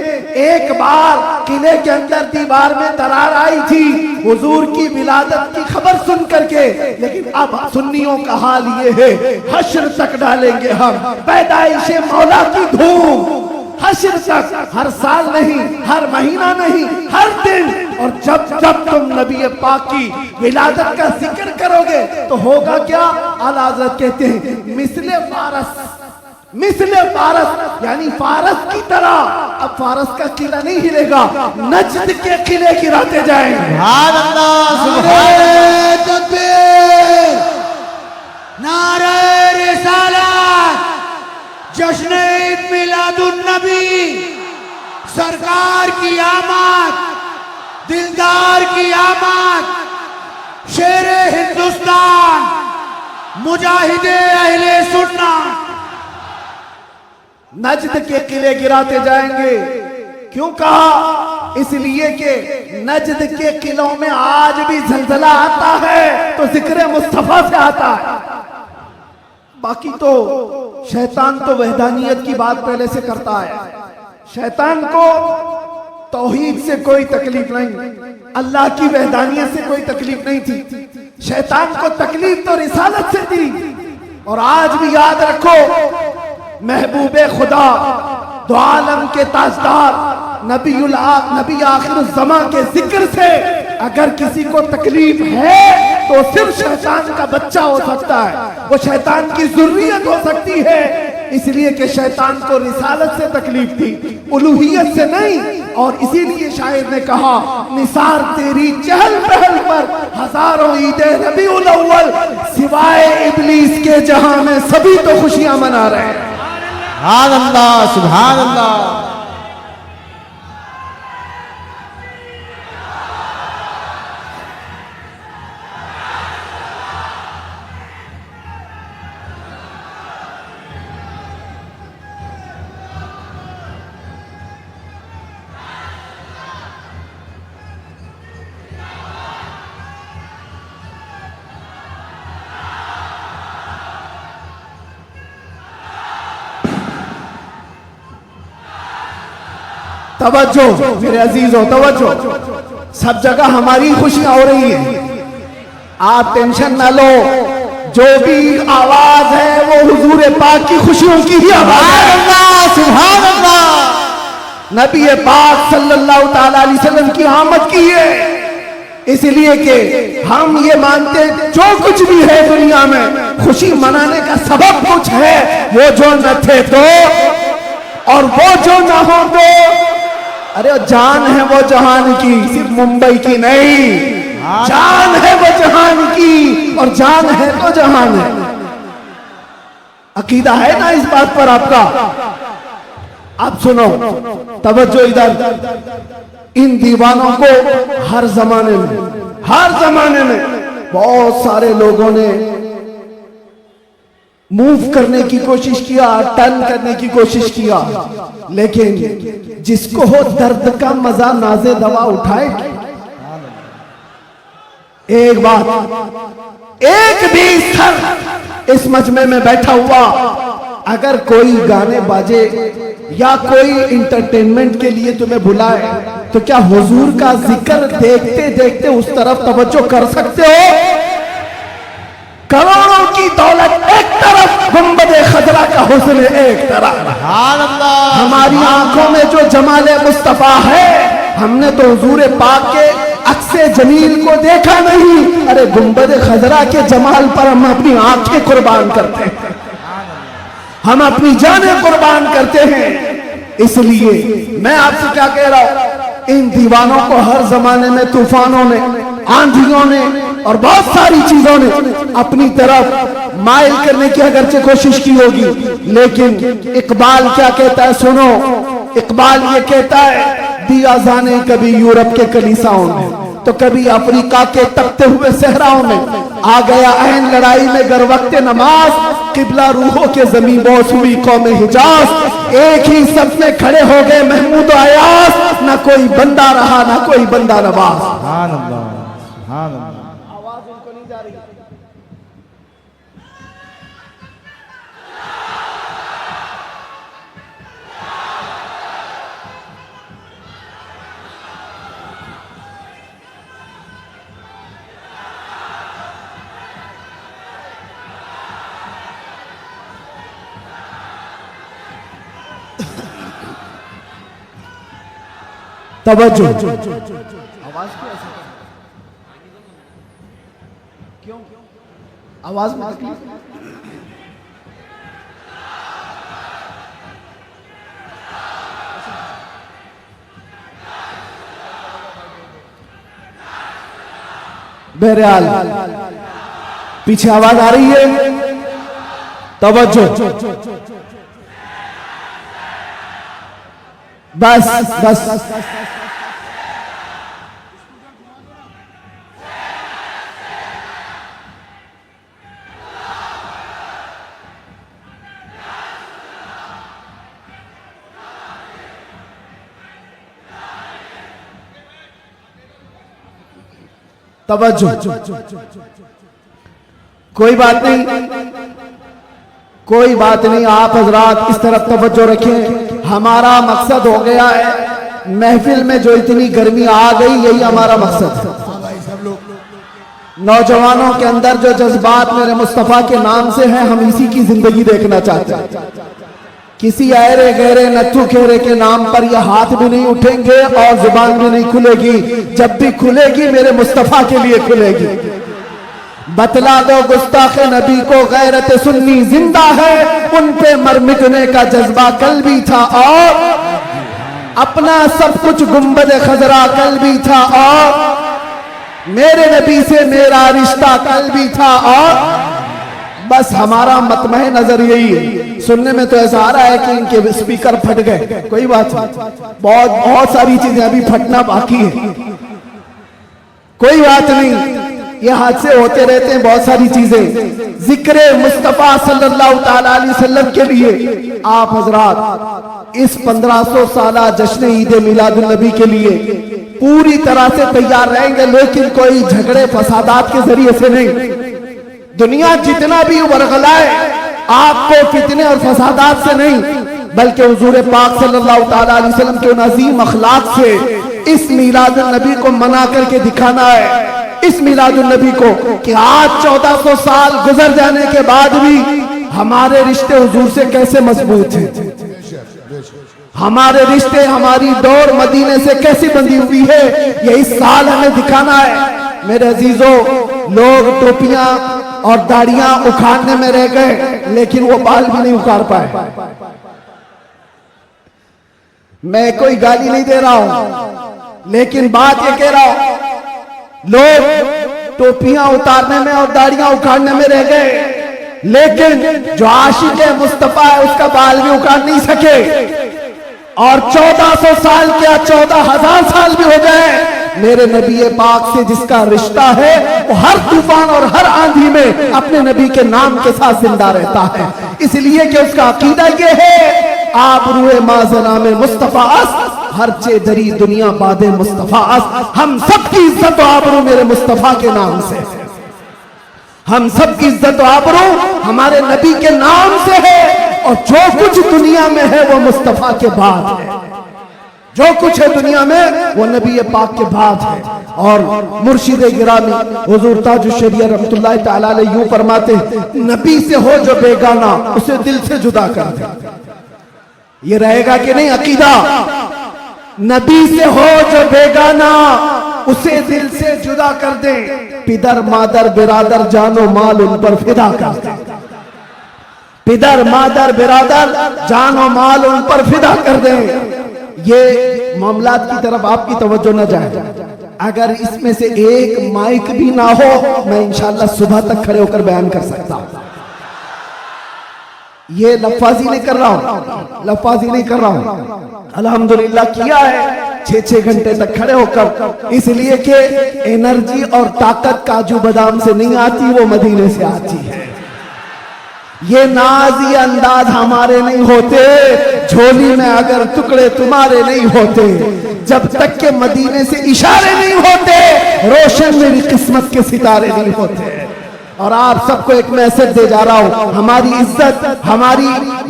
एक बार किले के अंदर दीवार में दरार आई थी हुजूर की विलादत की खबर सुन करके, लेकिन अब सुन्नियों का हाल ये है, हश्र तक डालेंगे हम पैदाइशे मौला की धूम, हश्र तक, हर साल नहीं, हर महीना नहीं, हर दिन। और जब जब तुम नबी पाक की विलादत का जिक्र करोगे तो होगा क्या। आला हज़रत कहते हैं मिसले फारस यानी फारस की तरह। अब फारस का किला नहीं हिलेगा, नजद के किले गिराते जाएंगे। सुभान अल्लाह, सुभान तकबीर, नारे रिसालत, जश्न ईद मिलादुन नबी, सरकार की आमद, दिलदार की आमद, शेरे हिंदुस्तान, मुजाहिदे अहले सुन्नत। नजद के किले गिराते जाएंगे। क्यों कहा, इसलिए कि नजद के किलों में आज भी जलजला आता है तो जिक्र मुस्तफा से आता है। बाकी तो शैतान तो वहदानियत की बात पहले से करता है। शैतान को तौहीद से कोई तकलीफ नहीं, अल्लाह की वहदानियत से कोई तकलीफ नहीं थी। शैतान को तकलीफ तो रिसालत से थी। और आज भी याद रखो, महबूबे खुदा, दो आलम के ताजदार, नबी आखिर ज़मा के जिक्र से अगर किसी को तकलीफ है तो सिर्फ शैतान का बच्चा हो सकता है, वो शैतान की ज़ुर्रियत हो सकती है। इसलिए कि शैतान को रिसालत से तकलीफ थी, उलूहियत से नहीं। और इसीलिए शायर ने कहा, निसार तेरी चहल पहल पर हजारों ईदे रबीउल अव्वल, सिवाय इब्लीस के जहां में सभी तो खुशियां मना रहे हैं। सुभान अल्लाह, सुभान अल्लाह। तवज्जो मेरे अजीजों, तवज्जो, सब जगह हमारी खुशियां हो रही हैं, आप टेंशन ना लो। जो भी आवाज है वो हुजूर पाक की खुशियों की ही आवाज है। सुभान अल्लाह। नबी पाक सल्लल्लाहु तआला अलैहि वसल्लम की आमद की है, इसलिए कि हम ये मानते जो कुछ भी है दुनिया में खुशी मनाने का सबब कुछ है। वो जो न थे तो और वो जो ना हो तो, अरे जान है वो जहान की, सिर्फ मुंबई की नहीं, जान है वो जहान की और जान है तो जहान है। अकीदा है ना इस बात पर आपका। आप सुनो, तवज्जो इधर। इन दीवानों को हर जमाने में बहुत सारे लोगों ने मूव करने की कोशिश किया, टर्न करने की कोशिश किया, लेकिन जिसको हो दर्द का मजा नाज़े दवा उठाए। एक बात, एक भी सर इस मजमे में बैठा हुआ अगर कोई गाने बाजे या कोई इंटरटेनमेंट के लिए तुम्हें बुलाए तो क्या हुजूर का जिक्र देखते देखते उस तरफ तवज्जो कर सकते हो? करोड़ों की दौलत एक तरफ, गुंबद खजरा का हुस्न एक तरफ। सुभान अल्लाह। हमारी आंखों में जो जमाले मुस्तफा है, हमने तो हुजूर पाक के अक्से जमील को देखा नहीं, अरे गुंबद खजरा के जमाल पर हम अपनी आंखें कुर्बान करते हैं, हम अपनी जानें कुर्बान करते हैं। इसलिए मैं आपसे क्या कह रहा हूं, इन दीवानों को हर जमाने में तूफानों ने, आंधियों ने और बहुत सारी चीजों ने अपनी तरफ माइल करने की अगरचे कोशिश की होगी, लेकिन इकबाल क्या कहता है सुनो। इकबाल ये कहता है, दिया जाने कभी यूरोप के कलीसाओं में, तो कभी अफ्रीका के तपते हुए सहराओं में, आ गया ऐन लड़ाई में गर वक्त नमाज, किबला रूहों के जमीन बोस हुई कौम हिजाज। एक ही सब में खड़े हो गए महमूद अयास, ना कोई बंदा रहा ना कोई बंदा नवाज। सुभान अल्लाह, सुभान अल्लाह। आवाज उनको नहीं जा रही। तवज्जो। आवाज क्यों आवाज में तकलीफ? बहरहाल पीछे आवाज आ रही है, तवज्जो। बस बस तवज्जो। कोई बात नहीं, कोई बात नहीं, आप हजरात इस तरफ तवज्जो रखें। हमारा मकसद हो गया है, महफिल में जो इतनी गर्मी आ गई, यही हमारा मकसद है। नौजवानों के अंदर जो जज्बात मेरे मुस्तफा के नाम से हैं, हम इसी की जिंदगी देखना चाहते हैं। किसी अरे गहरे नत्थु खेरे के नाम पर यह हाथ भी नहीं उठेंगे और जुबान भी नहीं खुलेगी। जब भी खुलेगी मेरे मुस्तफा के लिए खुलेगी। बतला दो गुस्ताखे नबी को, गैरत सुन्नी जिंदा है, उन पे मर मिटने का जज्बा कल भी था, और अपना सब कुछ गुंबद खजरा कल भी था, और मेरे नबी से मेरा रिश्ता कल भी था, और बस हमारा मतमह नजर यही है। सुनने में तो ऐसा आ रहा है कि इनके स्पीकर फट गए, कोई बात नहीं, बहुत बहुत सारी चीजें अभी फटना बाकी है, कोई बात नहीं, ये हादसे होते रहते हैं, बहुत सारी चीजें। जिक्र मुस्तफा सल्लल्लाहु ताला अलैहि वसल्लम के लिए आप हजरात इस 1500 साला जश्न ईद मिलादुन नबी के लिए पूरी तरह से तैयार रहेंगे, लेकिन कोई झगड़े फसादात के जरिए से नहीं। दुनिया जितना भी उबरगलाए, आपको फितने और फसादात से नहीं, बल्कि हुजूर पाक सल्लल्लाहु ताला अलैहि वसल्लम के अजीम अखलाक से इस मिलादुन नबी को मना करके दिखाना है। इस मिलादुन नबी को कि आज 1400 साल गुजर जाने के बाद भी हमारे रिश्ते हुजूर से कैसे मजबूत हैं, हमारे रिश्ते, हमारी दौड़ मदीने से कैसी बंधी हुई है, ये इस साल हमें दिखाना है। मेरे अजीजों, लोग टोपियां और दाढ़ियां उखाड़ने में रह गए, लेकिन वो बाल भी नहीं उखाड़ पाए। मैं कोई गाली नहीं दे रहा हूं, लेकिन बात ये कह रहा हूं, लोग टोपियां उतारने में और दाढ़ियां उखाड़ने में रह गए, लेकिन जो आशिक है मुस्तफा है, उसका बाल भी उखाड़ नहीं सके। और 1400 साल क्या 14,000 साल भी हो जाए, मेरे नबी पाक से जिसका रिश्ता है, वो हर तूफान और हर आंधी में अपने नबी के नाम के साथ जिंदा रहता है। इसलिए कि उसका अकीदा ये है, आप रूए माज़ना में मुस्तफा अस, हर चे दरी दुनिया बादे मुस्तफा अस। हम सबकी इज्जत और आबरू मेरे मुस्तफा के नाम से, हम सबकी इज्जत और आबरू हमारे नबी के नाम से है, और जो कुछ दुनिया में है वो मुस्तफा के बाद है। जो कुछ है दुनिया में वो नबी पाक के बाद है। और मुर्शिद गिरामी हुजूर ताजुश शरीयत रहमतुल्लाह तआला अलैहि यूं फरमाते हैं, नबी से हो जो बेगाना उसे दिल से जुदा कर दे। ये रहेगा कि नहीं अकीदा? नबी से हो जो बेगाना उसे दिल से जुदा कर दे, पिदर मादर बिरादर जानो माल उन पर फिदा कर दे। पिदर मादर बिरादर जानो माल उन पर फिदा कर दे। ये मामलात की तरफ आपकी तवज्जो न जाए। अगर इसमें से एक माइक भी ना हो, मैं इंशाअल्लाह सुबह तक खड़े होकर बयान कर सकता हूं। ये लफाजी नहीं कर रहा हूं, लफाजी नहीं कर रहा हूं। अल्हम्दुलिल्लाह किया है 6-6 घंटे तक खड़े होकर, इसलिए कि एनर्जी और ताकत काजू बादाम से नहीं आती, वो मदीने से आती है। ये नाज ये अंदाज हमारे नहीं होते, झोली में अगर टुकड़े तुम्हारे नहीं होते, जब तक के मदीने से इशारे नहीं होते, रोशन मेरी किस्मत के सितारे नहीं होते। और आप सबको एक मैसेज दे जा रहा हूं, हमारी इज्जत, हमारी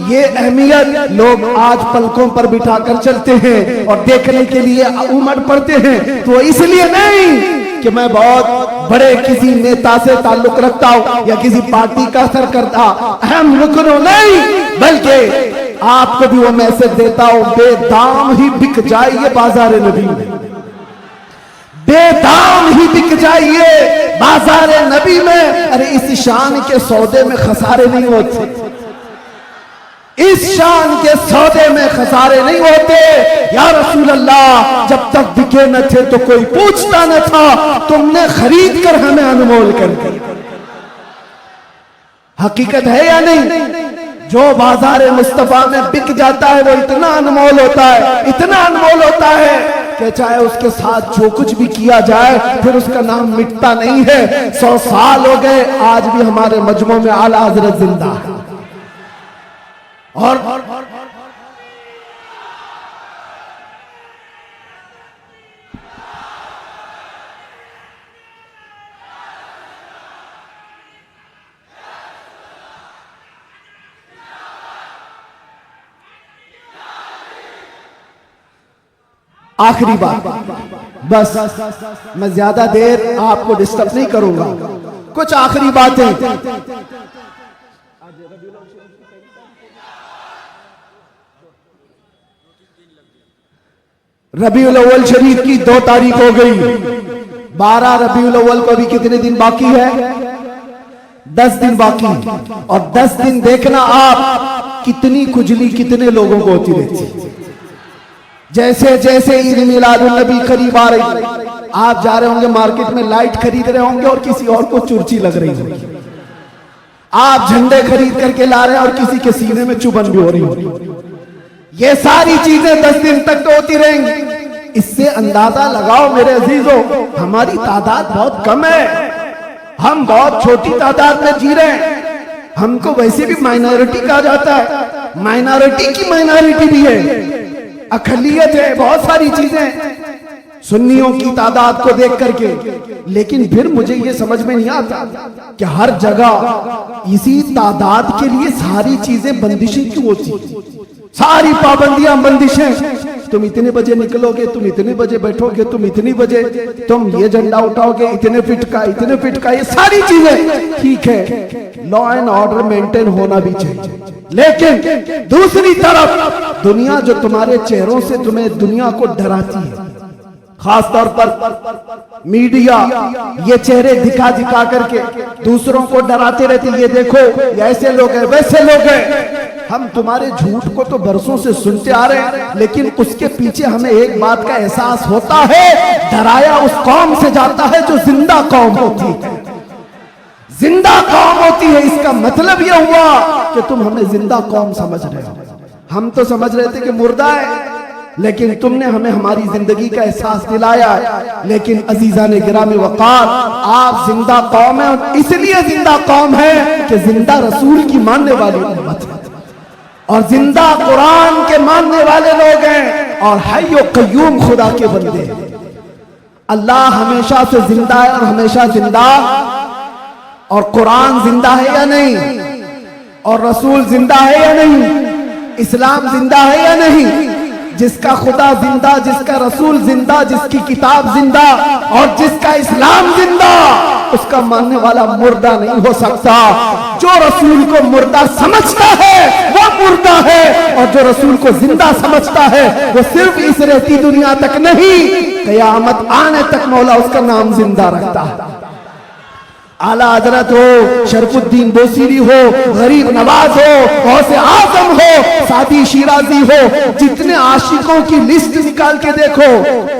ये अहमियत लोग आज पलकों पर बिठाकर चलते हैं और देखने के लिए उमड़ पड़ते हैं। तो इसलिए नहीं कि मैं बहुत बड़े किसी नेता से ताल्लुक रखता हूं या किसी पार्टी का असर करता, अहम रुकनो नहीं, बल्कि आपको भी वो मैसेज देता हूं, बेदाम ही बिक जाइए बाजार नबी में, बेदाम ही बिक जाइए बाजार नबी में। अरे इस शान के सौदे में खसारे नहीं होते, इस शान के सौदे में खसारे नहीं होते। या रसूल अल्लाह, जब तक बिके न थे तो कोई पूछता न था, तुमने खरीद कर हमें अनमोल कर दिया। हकीकत है या नहीं? जो बाजार मुस्तफा में बिक जाता है वो इतना अनमोल होता है, इतना अनमोल होता है कि चाहे उसके साथ जो कुछ भी किया जाए फिर उसका नाम मिटता नहीं है। 100 साल हो गए, आज भी हमारे मजमू में आला हजरत जिंदा है। और आखिरी बात, बस मैं ज्यादा देर आपको डिस्टर्ब नहीं करूंगा, कुछ आखिरी बातें। रबीउल अव्वल शरीफ की 2 तारीख हो गई, 12 रबीउल अव्वल को अभी कितने दिन बाकी है? 10 दिन बाकी। और 10 दिन देखना आप कितनी खुजली कितने लोगों को होती रहती। जैसे जैसे ईद मिलादुन नबी करीब आ रही, आप जा रहे होंगे मार्केट में, लाइट खरीद रहे होंगे और किसी और को चुर्ची लग रही होगी। आप झंडे खरीद करके ला रहे हैं और किसी के सीने में चुभन भी हो रही होगी। ये सारी चीजें 10 दिन तक तो होती रहेंगी। इससे अंदाजा लगाओ मेरे अजीजों, हमारी तादाद बहुत कम है, हम बहुत छोटी तादाद में जी रहे हैं। हमको वैसे भी माइनॉरिटी कहा जाता है, माइनॉरिटी की माइनॉरिटी भी है, अकलियत है, बहुत सारी चीजें सुन्नियों की तादाद को देख करके। लेकिन फिर मुझे ये समझ में नहीं आता कि हर जगह इसी तादाद के लिए सारी चीजें बंदिशें क्यों होती, सारी पाबंदियां बंदिशें। तुम इतने बजे निकलोगे, तुम इतने बजे बैठोगे, तुम इतनी बजे तुम ये झंडा उठाओगे, इतने फिट का, इतने फिट का, ये सारी चीजें ठीक है, लॉ एंड ऑर्डर मेंटेन होना भी चाहिए। लेकिन दूसरी तरफ दुनिया जो तुम्हारे चेहरों से तुम्हें दुनिया को डराती है, खास तौर पर मीडिया ये चेहरे दिखा दिखा करके दूसरों को डराते रहते, ये देखो ये ऐसे लोग हैं, वैसे लोग हैं। हम तुम्हारे झूठ को तो बरसों से सुनते आ रहे हैं, लेकिन उसके पीछे हमें एक बात का एहसास होता है, डराया उस कौम से जाता है जो जिंदा कौम होती है, जिंदा कौम होती है। इसका मतलब यह हुआ कि तुम हमें जिंदा कौम समझ रहे हो, हम तो समझ रहे थे कि मुर्दा है, लेकिन तुमने हमें हमारी जिंदगी का एहसास दिलाया है। लेकिन अजीजा ने गिरामी वक़ार, आप जिंदा कौम है, इसलिए जिंदा कौम है कि जिंदा रसूल की मानने वाली उम्मत है और जिंदा कुरान के मानने वाले लोग हैं और हय्यो कय्यूम खुदा के बंदे हैं। अल्लाह हमेशा से जिंदा है और हमेशा जिंदा, और कुरान जिंदा है या नहीं, और रसूल जिंदा है या नहीं, इस्लाम जिंदा है या नहीं। जिसका खुदा जिंदा, जिसका रसूल जिंदा, जिसकी किताब जिंदा और जिसका इस्लाम जिंदा, उसका मानने वाला मुर्दा नहीं हो सकता। जो रसूल को मुर्दा समझता है वो मुर्दा है, और जो रसूल को जिंदा समझता है वो सिर्फ इस रहती दुनिया तक नहीं, कयामत आने तक मौला उसका नाम जिंदा रखता है। आला हजरत हो, शरफुद्दीन बोसीरी हो, गरीब नवाज हो, गौसे आजम हो, सादी शिराजी हो, जितने आशिकों की लिस्ट निकाल के देखो,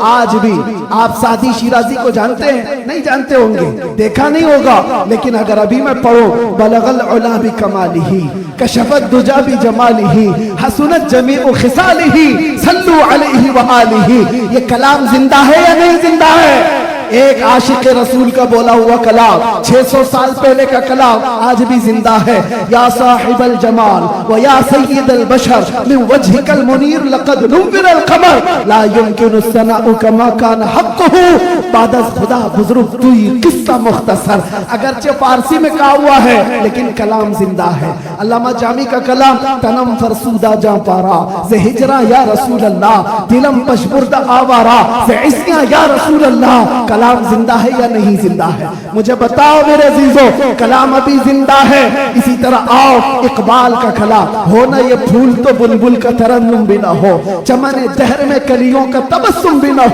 आज भी आप सादी शिराजी को जानते हैं? नहीं जानते होंगे, देखा नहीं होगा, लेकिन अगर अभी मैं पढ़ो, बलगल उला भी कमालिही, कशफत दुजा भी जमालिही, हसनत जमीउ खिसालिही, सल्लु अलैहि व आलिही, ये कलाम जिंदा है या नहीं जिंदा है? एक आशिक रसूल का बोला हुआ कलाम 600 साल पहले का कलाम आज भी जिंदा है। या साहिबल जमाल व या सय्यदल बशर मिन वजहिकल मुनीर लक़द नुव्विरल क़मर ला युमकिनु सनाउ कमा कान हक़्क़ुहु बाद अज़ खुदा बुज़ुर्ग तुई किस्सा मुख्तसर। अगरचे फारसी में कहा हुआ है लेकिन कलाम जिंदा है। अल्लामा जामी का कलाम तनम फरसूदा जा पारा से हिजरा या रसूल अल्लाह, दिलम पशबुर्दा आवारा से इस्या या रसूल अल्लाह। कलाम जिंदा है या नहीं जिंदा है? मुझे बताओ मेरे अजीजों, कलाम अभी जिंदा है। इसी तरह आओ इकबाल का कलाम, हो ना ये फूल तो बुलबुल का तरन्नुम भी ना हो, चमन दहर में कलियों का तबस्सुम भी ना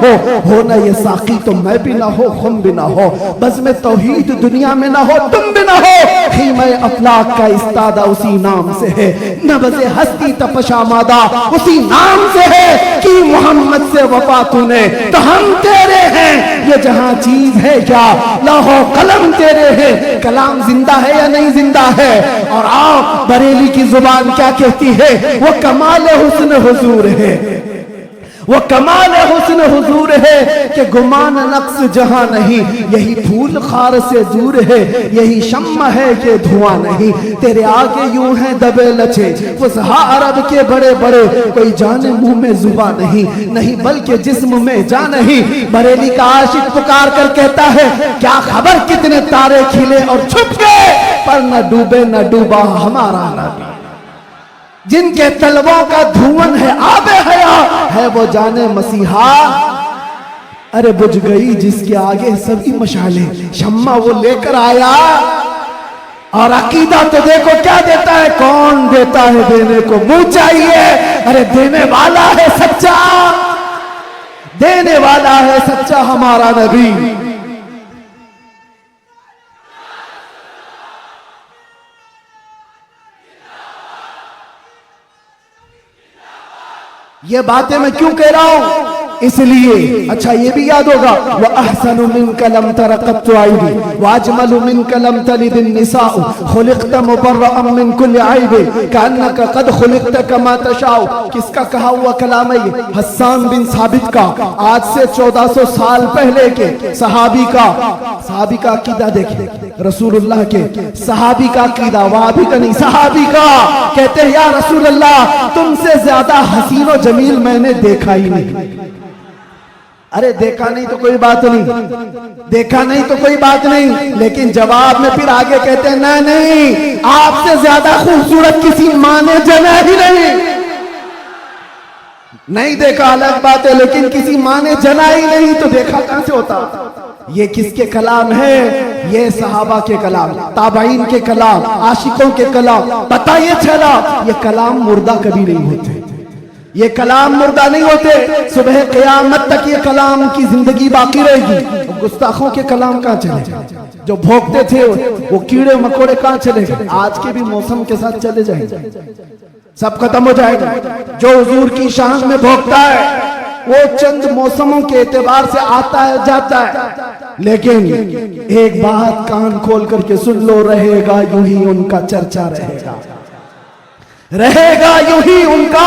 हो ना ये साकी तो मैं भी ना हो, खुम भी ना हो, बस में तौहीद दुनिया में ना हो, तुम भी ना हो, खीमे अफलाक का इस्तादा उसी नाम से है, नबज़े हस्ती तपशामादा उसी नाम से है कि मोहम्मद से वफा तूने तो हम तेरे हैं, ये जहां चीज है क्या लाहो कलम तेरे हैं। कलाम जिंदा है या नहीं जिंदा है? और आओ बरेली की जुबान क्या कहती है, वो कमाल हुस्न हुजूर है, वो कमाल हुस्न हुजूर है कि गुमान नक्स जहां नहीं, यही फूल खार से दूर है, यही शम्मा है कि धुआं नहीं, तेरे आगे यूं है दबे लचे फुसहा अरब के बड़े बड़े, कोई जाने मुंह में जुबा नहीं, नहीं बल्कि जिस्म में जा नहीं। बरेली का आशिक पुकार कर कहता है, क्या खबर कितने तारे खिले और छुप गए, पर न डूबे न डूबा हमारा नबी। जिनके तलवों का धुआं है आबे हया है, वो जाने मसीहा। अरे बुझ गई जिसके आगे सभी मशाले, शम्मा वो लेकर आया। और अकीदा तो देखो क्या देता है, कौन देता है देने को मुंह चाहिए। अरे देने वाला है सच्चा, देने वाला है सच्चा हमारा नबी। ये बातें मैं क्यों कह रहा हूं? इसलिए अच्छा ये भी याद होगा, व अहसनु मिनका लम तरक़त आइबी व अजमलु मिनका लम तलिद निसाउ खुलिक़त मुबर्रअन मिन कुल्लि आइबी कअन्नका क़द खुलिक़त कमा तशाउ। किसका कहा हुआ कलाम है ये? हस्सान बिन साबित का, आज से 1400 साल पहले के सहाबी का अकीदा देखिए, रसूलुल्लाह के सहाबी का अकीदा, वहाबी का नहीं सहाबी का। कहते हैं या रसूल अल्लाह तुमसे ज्यादा हसीन और जमील मैंने देखा ही नहीं। अरे देखा नहीं तो कोई बात नहीं, देखा नहीं तो कोई बात नहीं, लेकिन जवाब में फिर आगे कहते हैं नहीं, आपसे ज्यादा खूबसूरत किसी माँ ने जना ही नहीं देखा अलग बात है, लेकिन किसी माँ ने जना ही नहीं तो देखा कहां से होता? ये किसके कलाम है? ये सहाबा के कलाम, ताबईन के कलाम, आशिकों के कलाम। पता ये चला ये कलाम मुर्दा कभी नहीं होते, ये कलाम मुर्दा नहीं होते। सुबह क़यामत तक ये कलाम की जिंदगी बाकी रहेगी। गुस्ताखों के कलाम कहाँ चले? जो भोगते थे वो कीड़े मकोड़े कहाँ चले गए? आज के भी मौसम के साथ चले जाएंगे, सब खत्म हो जाएगा। जो हुजूर की शान में भोगता है वो चंद मौसमों के एतबार से आता है जाता है, लेकिन एक बात कान खोल करके सुन लो, रहेगा यूं ही उनका चर्चा रहेगा यूं ही उनका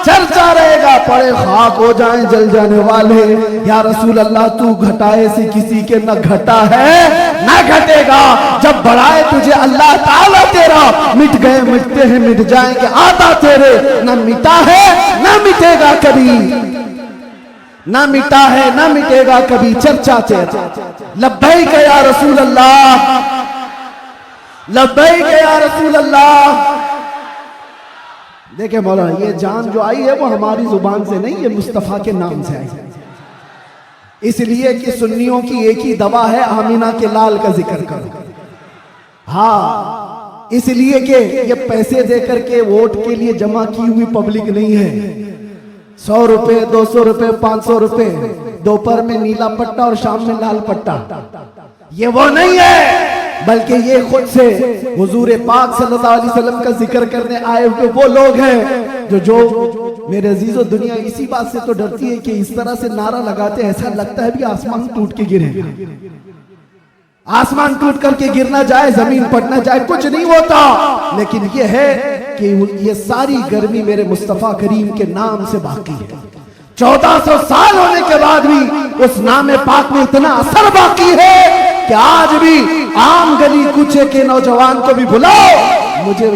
चर्चा रहेगा। पड़े खाक हो जाएं जल जाने वाले, या रसूल अल्लाह तू घटाए से किसी के न घटा है न घटेगा। जब बढ़ाए तुझे अल्लाह ताला तेरा, मिट गए मिटते हैं मिट जाएंगे आता तेरे, न मिटा है न मिटेगा कभी, न मिटा है न मिटेगा कभी चर्चा तेरा। लब्बैक या रसूल अल्लाह, लब्बैक या रसूल अल्लाह। देखे मौलाना, ये जान जो आई है वो हमारी जुबान से नहीं, ये मुस्तफ़ा के नाम से आई है। इसलिए कि सुन्नियों की एक ही दवा है, आमीना के लाल का जिक्र करो। हाँ, इसलिए कि ये पैसे देकर के वोट के लिए जमा की हुई पब्लिक नहीं है। 100 रुपए, 200 रुपए, 500 रुपए, दोपहर में नीला पट्टा और शाम में लाल पट्टा, ये वो नहीं है, बल्कि ये खुद से हुजूर पाक सल्लल्लाहु अलैहि वसल्लम का जिक्र करने आए हुए वो लोग हैं जो मेरे अजीजों, दुनिया इसी बात से तो डरती है कि इस तरह से नारा लगाते हैं, ऐसा लगता है भी आसमान टूट के गिरे, आसमान टूट करके गिरना जाए, जमीन फटना जाए, कुछ नहीं होता। लेकिन ये है कि ये सारी गर्मी मेरे मुस्तफा करीम के नाम से बाकी है। 1400 साल होने के बाद भी उस नाम पाक में इतना असर बाकी है कि आज भी आम गली कूचे के नौजवान को भी बुलाओ। मुझे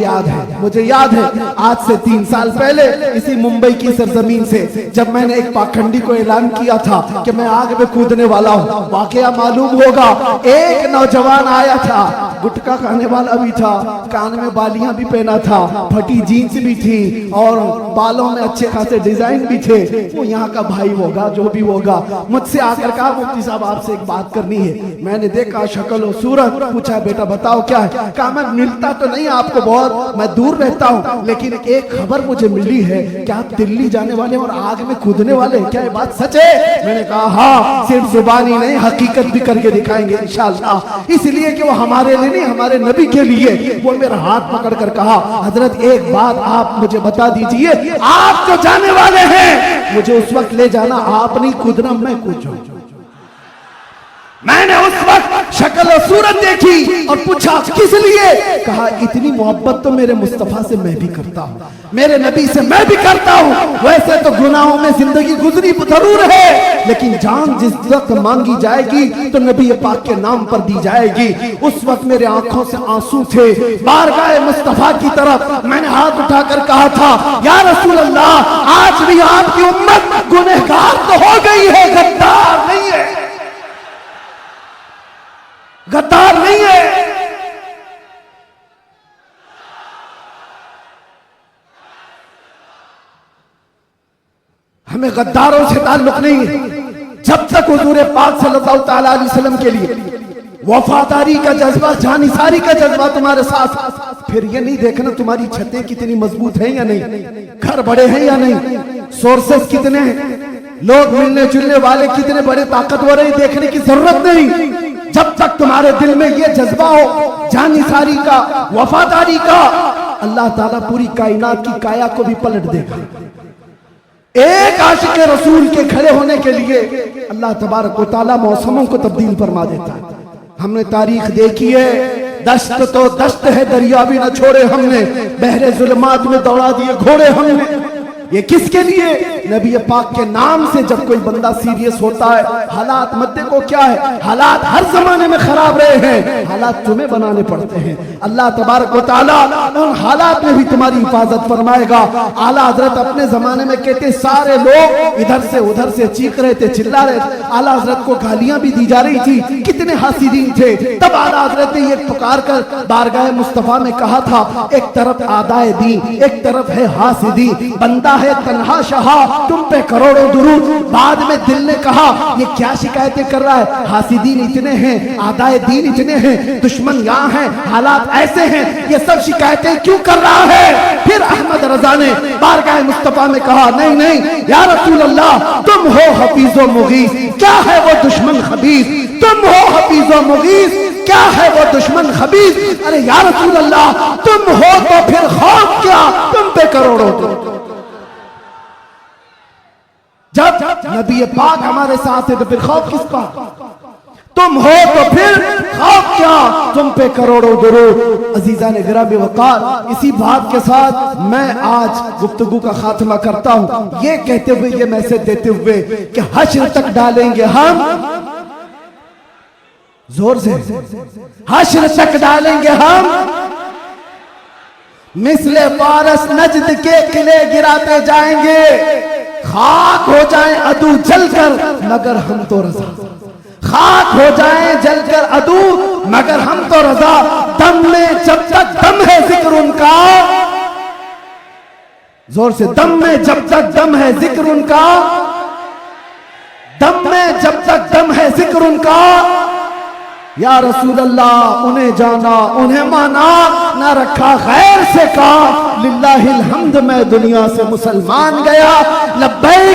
याद है आज से 3 साल पहले इसी मुंबई की सरजमीन से जब मैंने एक पाखंडी को ऐलान किया था कि मैं आग में कूदने वाला हूँ, वाकया मालूम होगा, एक नौजवान आया था, गुटखा खाने वाला भी था, कान में बालियां भी पहना था, फटी जीन्स भी थी और बालों में अच्छे खासे डिजाइन भी थे। वो यहाँ का भाई होगा, जो भी होगा, मुझसे आकर कहा मुफ्ती साहब आपसे एक बात करनी है। मैंने देखा शक्ल और सूरत, पूछा बेटा बताओ क्या है? कहा मैं मिलता तो नहीं आपको बहुत, मैं दूर रहता हूँ, लेकिन एक खबर मुझे मिली है कि आप दिल्ली जाने वाले और आग में कूदने वाले, क्या ये बात सच है? मैंने कहा हाँ, सिर्फ जुबानी नहीं हकीकत भी करके दिखाएंगे इंशाअल्लाह। इसलिए कि वो हमारे लिए नहीं, हमारे नबी के लिए। वो मेरा हाथ पकड़ कर कहा हजरत एक बात आप मुझे बता दीजिए, आप जो जाने वाले हैं मुझे उस वक्त ले जाना, आप नहीं कूदना, मैं कूद जाऊं। मैंने उस वक्त शक्ल और सूरत देखी और पूछा किस लिए? कहा इतनी मोहब्बत तो मेरे मुस्तफा से मैं भी करता हूँ, मेरे नबी से मैं भी करता हूँ। वैसे तो गुनाहों में जिंदगी गुजरी जरूर है, लेकिन जान जिस वक्त मांगी जाएगी तो नबी पाक के नाम पर दी जाएगी। उस वक्त मेरे आंखों से आंसू थे, बारगाह मुस्तफा की तरफ मैंने हाथ उठाकर कहा था या रसूल अल्लाह, आज भी आपकी उम्मत गुनहगार तो हो गई है, गद्दार नहीं है, गद्दार नहीं है। हमें गद्दारों से ताल्लुक नहीं है। जब तक हुजूर पाक सल्लल्लाहु तआला अलैहि वसल्लम के लिए वफादारी का जज्बा, जानिसारी का जज्बा तुम्हारे साथ, फिर ये नहीं देखना तुम्हारी छतें कितनी मजबूत हैं या नहीं, घर बड़े हैं या नहीं, सोर्सेस कितने हैं, लोग मिलने जुलने वाले कितने बड़े ताकतवर हैं, देखने की जरूरत नहीं। जब तक तुम्हारे दिल में ये जज्बा हो जानिसारी का, वफादारी का, अल्लाह ताला पूरी कायनात की काया को भी पलट देगा। एक आशिक रसूल के खड़े होने के लिए अल्लाह तबारक व तआला मौसमों को तब्दील फरमा देता है। हमने तारीख देखी है, दश्त तो दश्त है, दरिया भी न छोड़े हमने, बहरे जुल्मात में दौड़ा दिए घोड़े हमने। ये किसके लिए? नबी पाक के नाम से जब कोई बंदा सीरियस होता है, हालात मत देखो क्या है, हालात हर जमाने में खराब रहे हैं, हालात तुम्हें बनाने पड़ते हैं। अल्लाह तबारक व तआला उन हालात में भी तुम्हारी हिफाजत फरमाएगा। आला हजरत अपने जमाने में कहते सारे लोग इधर से उधर से चीख रहे थे, चिल्ला रहे थे, आला हजरत को गालियां भी दी जा रही थी, कितने हासिदीन थे। तब आला हजरत ने ये पुकार कर बारगाह मुस्तफा में कहा था, एक तरफ आदाए दी, एक तरफ है हासिदी, बंदा है तन्हा शहा, तुम पे करोड़ों दुरूद। बाद में दिल ने कहा ये क्या शिकायतें कर रहा है, हासिदीन इतने हैं, आदाए दीन इतने हैं, दुश्मन यहाँ हैं, हालात ऐसे हैं, ये सब शिकायतें क्यों कर रहा है? फिर अहमद रजा ने बारगाह मुस्तफा में कहा नहीं नहीं या रसूल अल्लाह, तुम हो हफीज़ो मुगीस, क्या है वो दुश्मन खबीस, तुम हो हफीज़ो मुगीस, क्या है वो दुश्मन खबीस। अरे या रसूल अल्लाह, तुम हो तो फिर खौफ क्या, तुम पे करोड़ों दुरूद। जब नबी पाक हमारे साथ है तो फिर खौफ किस बात? तुम हो तो फिर खौफ क्या, तुम पे करोड़ों दुरूद। अजीजान गिरामी वक़ार, इसी बात के साथ मैं आज गुफ्तगू का खात्मा करता हूं, ये कहते हुए, ये मैसेज देते हुए कि हश्र तक डालेंगे हम, जोर से, हश्र तक डालेंगे हम, मिसले फारस नजद के किले गिराते जाएंगे, खाक हो जाएं अदू जलकर मगर हम तो रजा, खाक हो जाएं जलकर अदू मगर हम तो रजा। दम में जब तक दम है जिक्र उनका, जोर से, दम में जब तक दम है जिक्र उनका, दम में जब तक दम है जिक्र उनका, या रसूल अल्लाह उन्हें जाना उन्हें माना, ना रखा गैर से का, लिल्लाहिल हम्द मैं दुनिया से मुसलमान गया, लब्बैक